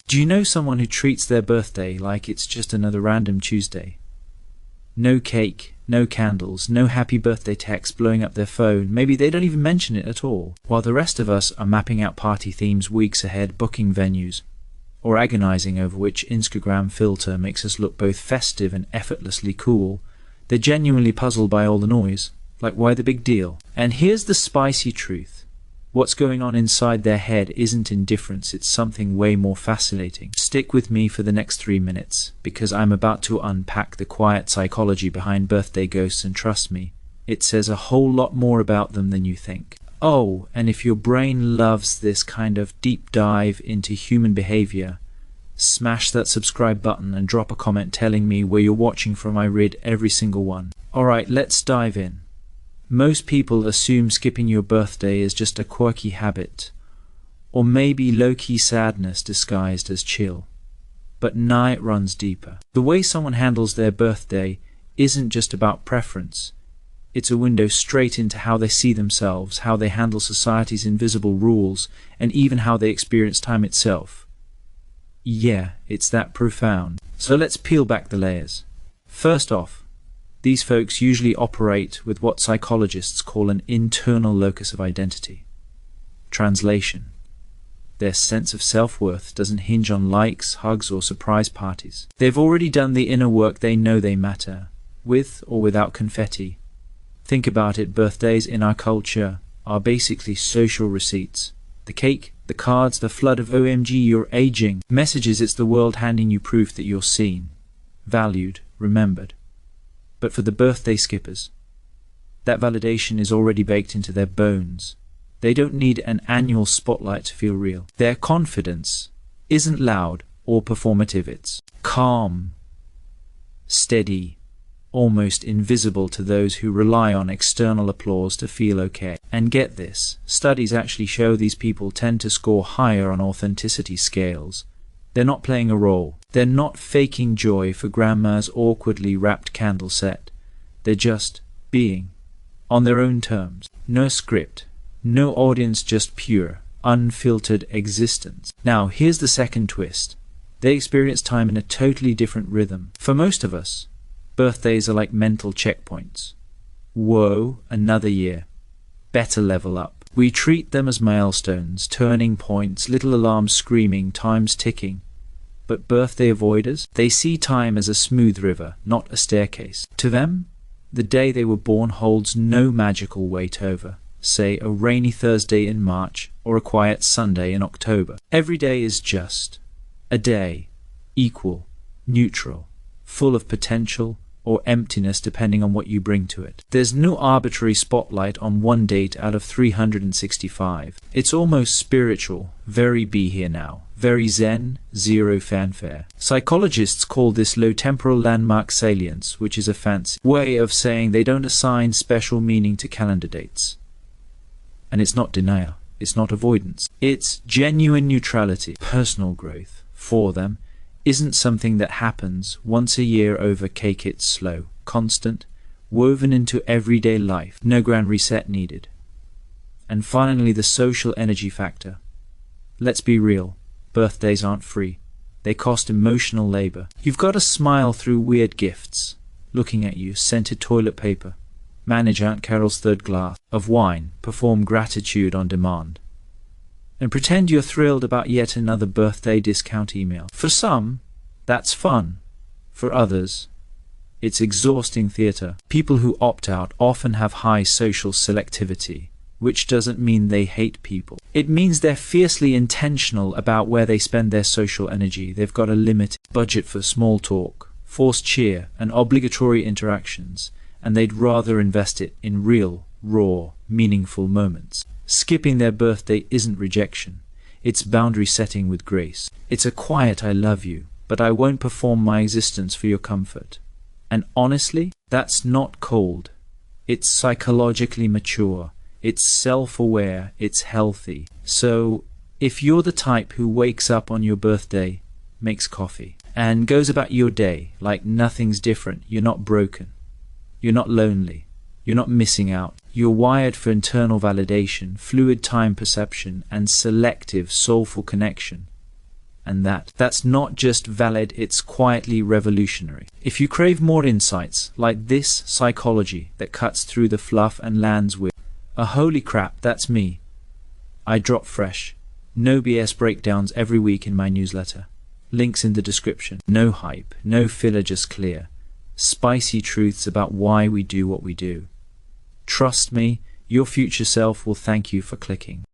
Do you know someone who treats their birthday like it's just another random Tuesday? No cake, no candles, no happy birthday text blowing up their phone. Maybe they don't even mention it at all. While the rest of us are mapping out party themes weeks ahead, booking venues, or agonizing over which Instagram filter makes us look both festive and effortlessly cool, they're genuinely puzzled by all the noise. Like, why the big deal? And here's the spicy truth. What's going on inside their head isn't indifference, it's something way more fascinating. Stick with me for the next 3 minutes, because I'm about to unpack the quiet psychology behind birthday ghosts, and trust me, it says a whole lot more about them than you think. Oh, and if your brain loves this kind of deep dive into human behavior, smash that subscribe button and drop a comment telling me where you're watching from. I read every single one. Alright, let's dive in. Most people assume skipping your birthday is just a quirky habit, or maybe low-key sadness disguised as chill. But nah, it runs deeper. The way someone handles their birthday isn't just about preference. It's a window straight into how they see themselves, how they handle society's invisible rules, and even how they experience time itself. Yeah, it's that profound. So let's peel back the layers. First off, these folks usually operate with what psychologists call an internal locus of identity. Translation: their sense of self-worth doesn't hinge on likes, hugs, or surprise parties. They've already done the inner work. They know they matter, with or without confetti. Think about it, birthdays in our culture are basically social receipts. The cake, the cards, the flood of OMG you're aging messages. It's the world handing you proof that you're seen, valued, remembered. But for the birthday skippers, that validation is already baked into their bones. They don't need an annual spotlight to feel real. Their confidence isn't loud or performative. It's calm, steady, almost invisible to those who rely on external applause to feel okay. And get this, studies actually show these people tend to score higher on authenticity scales. They're not playing a role. They're not faking joy for grandma's awkwardly wrapped candle set. They're just being, on their own terms. No script, no audience, just pure, unfiltered existence. Now, here's the second twist. They experience time in a totally different rhythm. For most of us, birthdays are like mental checkpoints. Whoa, another year. Better level up. We treat them as milestones, turning points, little alarms screaming, time's ticking. But birthday avoiders, they see time as a smooth river, not a staircase. To them, the day they were born holds no magical weight over, say, a rainy Thursday in March or a quiet Sunday in October. Every day is just a day, equal, neutral, full of potential or emptiness depending on what you bring to it. There's no arbitrary spotlight on one date out of 365. It's almost spiritual, very be here now, very zen, zero fanfare. Psychologists call this low temporal landmark salience, which is a fancy way of saying they don't assign special meaning to calendar dates. And it's not denial, it's not avoidance. It's genuine neutrality. Personal growth, for them, isn't something that happens once a year over cake. It's slow, constant, woven into everyday life. No grand reset needed. And finally, the social energy factor. Let's be real, birthdays aren't free. They cost emotional labor. You've got to smile through weird gifts, looking at you, scented toilet paper, manage Aunt Carol's third glass of wine, perform gratitude on demand, and pretend you're thrilled about yet another birthday discount email. For some, that's fun. For others, it's exhausting theater. People who opt out often have high social selectivity, which doesn't mean they hate people. It means they're fiercely intentional about where they spend their social energy. They've got a limited budget for small talk, forced cheer, and obligatory interactions, and they'd rather invest it in real, raw, meaningful moments. Skipping their birthday isn't rejection. It's boundary setting with grace. It's a quiet I love you, but I won't perform my existence for your comfort. And honestly, that's not cold. It's psychologically mature. It's self-aware. It's healthy. So, if you're the type who wakes up on your birthday, makes coffee, and goes about your day like nothing's different, you're not broken. You're not lonely. You're not missing out. You're wired for internal validation, fluid time perception, and selective, soulful connection. And that's not just valid, it's quietly revolutionary. If you crave more insights, like this psychology that cuts through the fluff and lands with a holy crap, that's me. I drop fresh, no BS breakdowns every week in my newsletter. Links in the description. No hype, no filler, just clear, spicy truths about why we do what we do. Trust me, your future self will thank you for clicking.